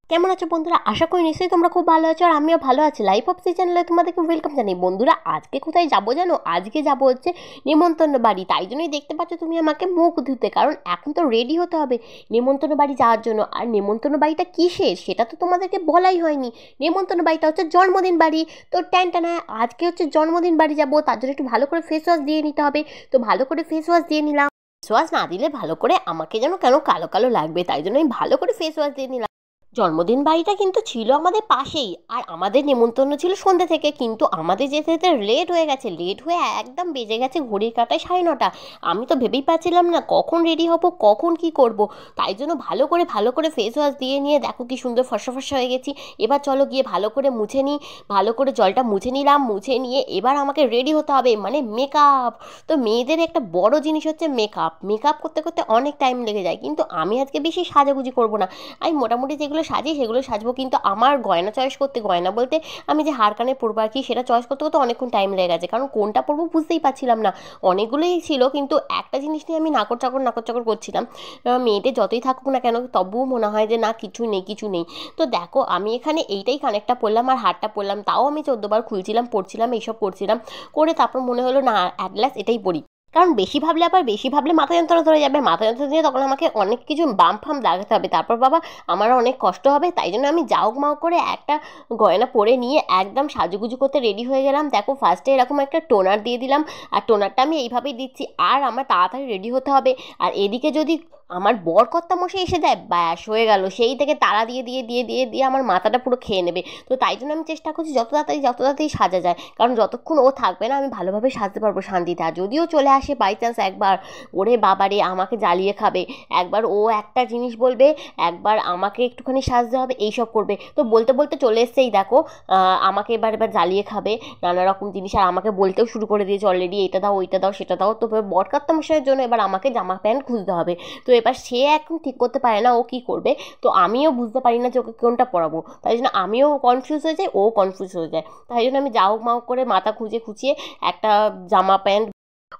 কেমন আছো বন্ধুরা? আশা করি নিশ্চয়ই তোমরা খুব ভালো আছো, আর আমিও ভালো আছি। লাইফ অফ সি চ্যানেলে তোমাদেরকে ওয়েলকাম জানাই। বন্ধুরা, আজকে কোথায় যাবো জানো? আজকে যাবো হচ্ছে নিমন্ত্রণ বাড়ি। তাই জন্যই দেখতে পাচ্ছ তুমি আমাকে মুখ ধুতে, কারণ এখন তো রেডি হতে হবে নিমন্ত্রণ বাড়ি যাওয়ার জন্য। আর নিমন্ত্রণ বাড়িটা কিসের সেটা তো তোমাদেরকে বলাই হয়নি। নিমন্ত্রণ বাড়িটা হচ্ছে জন্মদিন বাড়ি। তো টানা আজকে হচ্ছে জন্মদিন বাড়ি যাবো, তার জন্য একটু ভালো করে ফেস ওয়াশ দিয়ে নিতে হবে। তো ভালো করে ফেস ওয়াশ দিয়ে নিলাম। ফেস ওয়াশ না দিলে ভালো করে আমাকে যেন কেন কালো কালো লাগবে, তাই জন্য আমি ভালো করে ফেস ওয়াশ দিয়ে নিলাম। জন্মদিন বাড়িটা কিন্তু ছিল আমাদের পাশেই, আর আমাদের নেমন্তন্ন ছিল সন্ধ্যে থেকে, কিন্তু আমাদের যেতে যেতে লেট হয়ে গেছে। লেট হয়ে একদম বেজে গেছে ঘড়ির কাঁটায় 9:30। আমি তো ভেবেই পাচ্ছিলাম না কখন রেডি হব, কখন কি করব। তাই জন্য ভালো করে ফেস ওয়াশ দিয়ে নিয়ে দেখো কি সুন্দর ফর্সা ফর্সা হয়ে গেছি। এবার চলো গিয়ে ভালো করে মুছে নিই। ভালো করে জলটা মুছে নিলাম, মুছে নিয়ে এবার আমাকে রেডি হতে হবে, মানে মেকআপ। তো মেয়েদের একটা বড় জিনিস হচ্ছে মেকআপ। মেকআপ করতে করতে অনেক টাইম লেগে যায়, কিন্তু আমি আজকে বেশি সাজাগুজি করব না। আমি মোটামুটি যেগুলো সাজি সেগুলো সাজবো, কিন্তু আমার গয়না চয়েস করতে, গয়না বলতে আমি যে হার কানে পরবো আর কি, সেটা চয়েস করতে করতে অনেকক্ষণ টাইম লেগে গেছে, কারণ কোনটা পরবো বুঝতেই পারছিলাম না। অনেকগুলোই ছিল, কিন্তু একটা জিনিস নিয়ে আমি নাকর চাকর করছিলাম। মেয়েদের যতই থাকুক না কেন, তবুও মনে হয় যে না, কিছু নেই কিছু নেই। তো দেখো আমি এখানে এইটাই কানেরটা পরলাম আর হারটা পরলাম, তাও আমি 14 বার খুলছিলাম, পড়ছিলাম, এইসব করছিলাম। করে তারপর মনে হলো না, অ্যাট লাস্ট এটাই পরি। কারণ বেশি ভাবলে মাথা যন্ত্রণা ধরে যাবে। মাথা যন্ত্রণা দিয়ে তখন আমাকে অনেক কিছু বাম ফাম লাগাতে হবে, তারপর বাবা আমার অনেক কষ্ট হবে। তাই জন্য আমি যাও মাও করে একটা গয়না পরে নিয়ে একদম সাজুগুজু করতে রেডি হয়ে গেলাম। দেখো ফার্স্টে এরকম একটা টোনার দিয়ে দিলাম, আর টোনারটা আমি এইভাবেই দিচ্ছি, আর আমার তাড়াতাড়ি রেডি হতে হবে। আর এদিকে যদি আমার বর কর্তা মশাই এসে যায়, ব্যাস হয়ে গেল, সেই থেকে তাড়া দিয়ে দিয়ে দিয়ে দিয়ে দিয়ে আমার মাথাটা পুরো খেয়ে নেবে। তো তাই জন্য আমি চেষ্টা করছি যত তাড়াতাড়ি সাজা যায়, কারণ যতক্ষণ ও থাকবে না আমি ভালোভাবে সাজতে পারবো শান্তিতে। আর যদিও চলে আসে বাই চান্স একবার, ওরে বাবারে আমাকে জ্বালিয়ে খাবে। একবার ও একটা জিনিস বলবে, একবার আমাকে একটুখানি সাজতে হবে, এইসব করবে। তো বলতে বলতে চলে এসছেই দেখো, আমাকে এবার জ্বালিয়ে খাবে নানা রকম জিনিস, আর আমাকে বলতেও শুরু করে দিয়েছে অলরেডি, এটা দাও ওইটা দাও সেটা দাও। তো বরকর্তা মশাইয়ের জন্য এবার আমাকে জামা প্যান্ট খুঁজতে হবে। তো এবার সে এখন ঠিক করতে পারে না ও কী করবে। তো আমিও বুঝতে পারি না যে ওকে কোনটা পরাবো, তাই জন্য আমিও কনফিউজ হয়ে যাই, ও কনফিউজ হয়ে যায়। তাই জন্য আমি যাও মাও করে মাথা খুঁজে খুঁচিয়ে একটা জামা প্যান্ট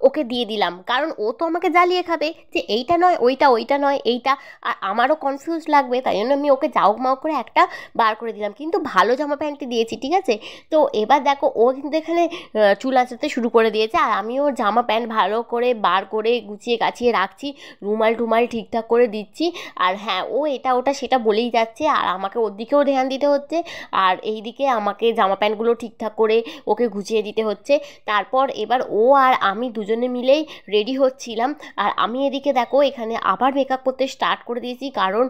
ওকে দিয়ে দিলাম, কারণ ও তো আমাকে জ্বালিয়ে খাবে যে এইটা নয় ওইটা, ওইটা নয় এইটা। আর আমারও কনফিউজ লাগবে, তাই জন্য আমি ওকে যাও মাও করে একটা বার করে দিলাম, কিন্তু ভালো জামা প্যান্টই দিয়েছি, ঠিক আছে। তো এবার দেখো ও কিন্তু এখানে চুল আঁচড়াতে শুরু করে দিয়েছে, আর আমি ওর জামা প্যান্ট ভালো করে বার করে গুছিয়ে গাছিয়ে রাখছি, রুমাল টুমাল ঠিকঠাক করে দিচ্ছি। আর হ্যাঁ, ও এটা ওটা সেটা বলেই যাচ্ছে, আর আমাকে ওর দিকেও ধ্যান দিতে হচ্ছে, আর এই দিকে আমাকে জামা প্যান্টগুলো ঠিকঠাক করে ওকে গুছিয়ে দিতে হচ্ছে। তারপর এবার ও আর আমি দুজনে মিলেই রেডি হচ্ছিলাম, আর আমি এদিকে দেখো এখানে আবার মেকআপ করতে স্টার্ট করে দিয়েছি, কারণ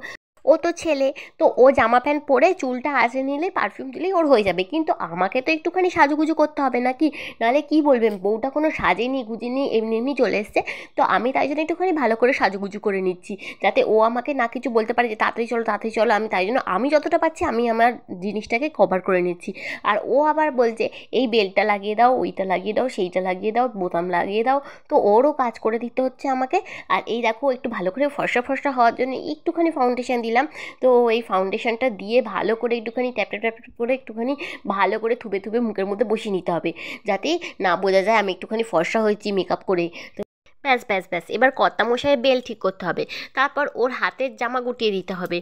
ও তো ছেলে, তো ও জামা প্যান্ট পরে চুলটা আঁচড়ে নিলে পারফিউম দিলেই ওর হয়ে যাবে, কিন্তু আমাকে তো একটুখানি সাজুগুজু করতে হবে নাকি, নাহলে কি বলবেন বউটা কোনো সাজেনি গুজিনি এমনি এমনি চলে এসছে। তো আমি তাই জন্য একটুখানি ভালো করে সাজুগুজু করে নিচ্ছি, যাতে ও আমাকে না কিছু বলতে পারে যে তাড়াতাড়ি চলো তাড়াতাড়ি চলো। আমি তাই জন্য আমি যতটা পারছি আমি আমার জিনিসটাকে কভার করে নিচ্ছি। আর ও আবার বলছে এই বেল্টটা লাগিয়ে দাও, ওইটা লাগিয়ে দাও, সেইটা লাগিয়ে দাও, বোতাম লাগিয়ে দাও। তো ওরও কাজ করে দিতে হচ্ছে আমাকে। আর এই দেখো একটু ভালো করে ফর্সা ফর্সা হওয়ার জন্য একটুখানি ফাউন্ডেশন দিলাম। তো এই ফাউন্ডেশনটা দিয়ে ভালো করে একটুখানি ট্যাপ ট্যাপ ট্যাপ করে একটুখানি ভালো করে থুবে থুবে মুখের মধ্যে বসিয়ে নিতে হবে, যাতে না বোঝা যায় আমি একটুখানি ফর্সা হয়েছি মেকআপ করে। তো ব্যাস ব্যাস ব্যাস, এবার কর্তামশাইয়ের বেল ঠিক করতে হবে, তারপর ওর হাতের জামা গুটিয়ে দিতে হবে।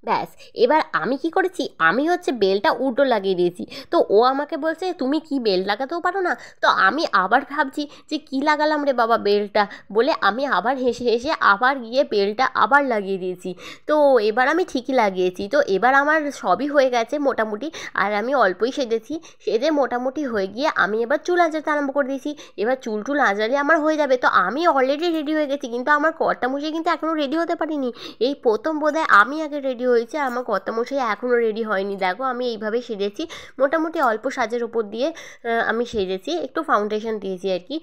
ব্যাস, এবার আমি কি করেছি, আমি হচ্ছে বেলটা উল্টো লাগিয়ে দিয়েছি। তো ও আমাকে বলছে তুমি কি বেল লাগাতেও পারো না। তো আমি আবার ভাবছি যে কি লাগালাম রে বাবা বেলটা, বলে আমি আবার হেসে হেসে আবার গিয়ে বেলটা আবার লাগিয়ে দিয়েছি। তো এবার আমি ঠিকই লাগিয়েছি। তো এবার আমার সবই হয়ে গেছে মোটামুটি, আর আমি অল্পই সেজেছি। সেজে মোটামুটি হয়ে গিয়ে আমি এবার চুল আঁচড়াতে আরম্ভ করে দিয়েছি। এবার চুল টুল আঁচড়ালে আমার হয়ে যাবে। তো আমি অলরেডি রেডি হয়ে গেছি, কিন্তু আমার কর্তামশাই কিন্তু এখনও রেডি হতে পারিনি। এই প্রথম বোধহয় আমি আগে রেডি হয়েছে, আর আমার কর্তামশাই এখনও রেডি হয়নি। দেখো আমি এইভাবে সেজেছি, মোটামুটি অল্প সাজের ওপর দিয়ে আমি সেজেছি, একটু ফাউন্ডেশন দিয়েছি আর কি।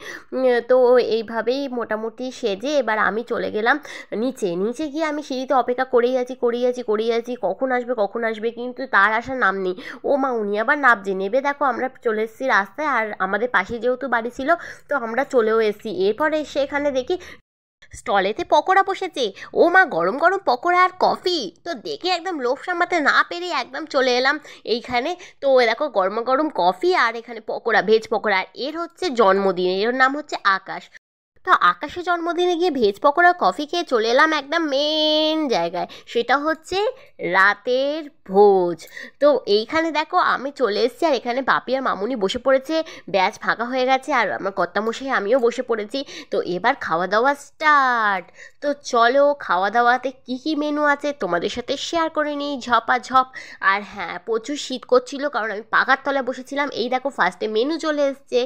তো এইভাবেই মোটামুটি সেজে এবার আমি চলে গেলাম নিচে। নিচে গিয়ে আমি সিঁড়িতে অপেক্ষা করেই আছি কখন আসবে, কিন্তু তার আসার নাম নেই। ও মা, উনি আবার নামছে, নেবে দেখো আমরা চলে এসেছি রাস্তায়, আর আমাদের পাশে যেহেতু বাড়ি ছিল তো আমরা চলেও এসেছি। এরপরে এসে এখানে দেখি স্টলেতে পকোড়া বসেছে। ও মা, গরম গরম পকোড়া আর কফি, তো দেখে একদম লোভ সামলাতে না পেরে একদম চলে এলাম এইখানে। তো দেখো গরম গরম কফি আর এখানে পকোড়া, ভেজ পকোড়া, আর এর হচ্ছে জন্মদিন, এর নাম হচ্ছে আকাশ। তো আকাশের জন্মদিনে গিয়ে ভেজ পকোড়া কফি খেয়ে চলে এলাম একদম মেন জায়গায়, সেটা হচ্ছে রাতের ভোজ। তো এইখানে দেখো আমি চলে এসেছি, আর এখানে বাপি আর মামুনি বসে পড়েছে, ব্যাচ ফাঁকা হয়ে গেছে, আর আমার কর্তামশাই আমিও বসে পড়েছি। তো এবার খাওয়া দাওয়া স্টার্ট। তো চলো খাওয়া দাওয়াতে কী কী মেনু আছে তোমাদের সাথে শেয়ার করে নিই ঝপাঝপ। আর হ্যাঁ, প্রচুর শীত করছিল কারণ আমি পাখার তলায় বসেছিলাম। এই দেখো ফার্স্টে মেনু চলে এসছে।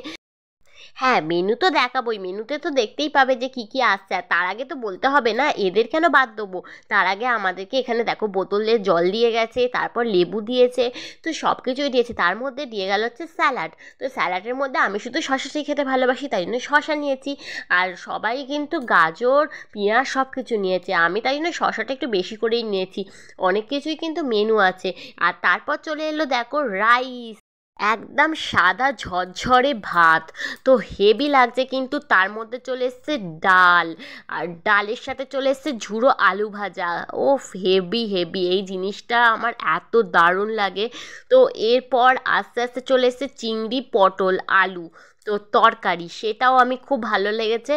হ্যাঁ, মেনু তো দেখাবোই, মেনুতে তো দেখতেই পাবে যে কী কী আসছে। আর তার আগে তো বলতে হবে না, এদের কেন বাদ দেবো। তার আগে আমাদেরকে এখানে দেখো বোতলে জল দিয়ে গেছে, তারপর লেবু দিয়েছে, তো সব কিছুই দিয়েছে। তার মধ্যে দিয়ে গেল হচ্ছে স্যালাড। তো স্যালাডের মধ্যে আমি শুধু শশাটাই খেতে ভালোবাসি, তাই জন্য শশা নিয়েছি। আর সবাই কিন্তু গাজর, পেঁয়াজ সব কিছু নিয়েছে, আমি তাই জন্য শশাটা একটু বেশি করেই নিয়েছি। অনেক কিছুই কিন্তু মেনু আছে। আর তারপর চলে এলো দেখো রাইস, একদম সাদা ঝরঝরে ভাত, তো হেভি লাগছে। কিন্তু তার মধ্যে চলে এসছে ডাল, আর ডালের সাথে চলে এসছে ঝুড়ো আলু ভাজা। ওফ, হেভি হেভি, এই জিনিসটা আমার এত দারুণ লাগে। তো এরপর আস্তে আস্তে চলে এসছে চিংড়ি, পটল, আলু, তো তরকারি, সেটাও আমি খুব ভালো লেগেছে।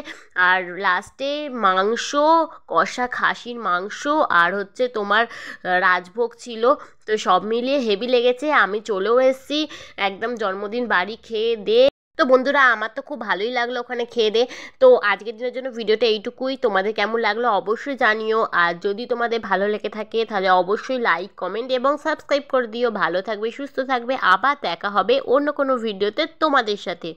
আর লাস্টে মাংস, কষা খাসির মাংস, আর হচ্ছে তোমার রাজভোগ ছিল। তো সব মিলিয়ে হেভি লেগেছে। আমি চলেও এসেছি একদম জন্মদিন বাড়ি খেয়ে দে। তো বন্ধুরা, আমার তো খুব ভালোই লাগলো ওখানে খেয়ে দে। তো আজকের দিনের জন্য ভিডিওটা এইটুকুই। তোমাদের কেমন লাগলো অবশ্যই জানিও। আর যদি তোমাদের ভালো লেগে থাকে তাহলে অবশ্যই লাইক, কমেন্ট এবং সাবস্ক্রাইব করে দিও। ভালো থাকবে, সুস্থ থাকবে, আবার দেখা হবে অন্য কোনো ভিডিওতে তোমাদের সাথে।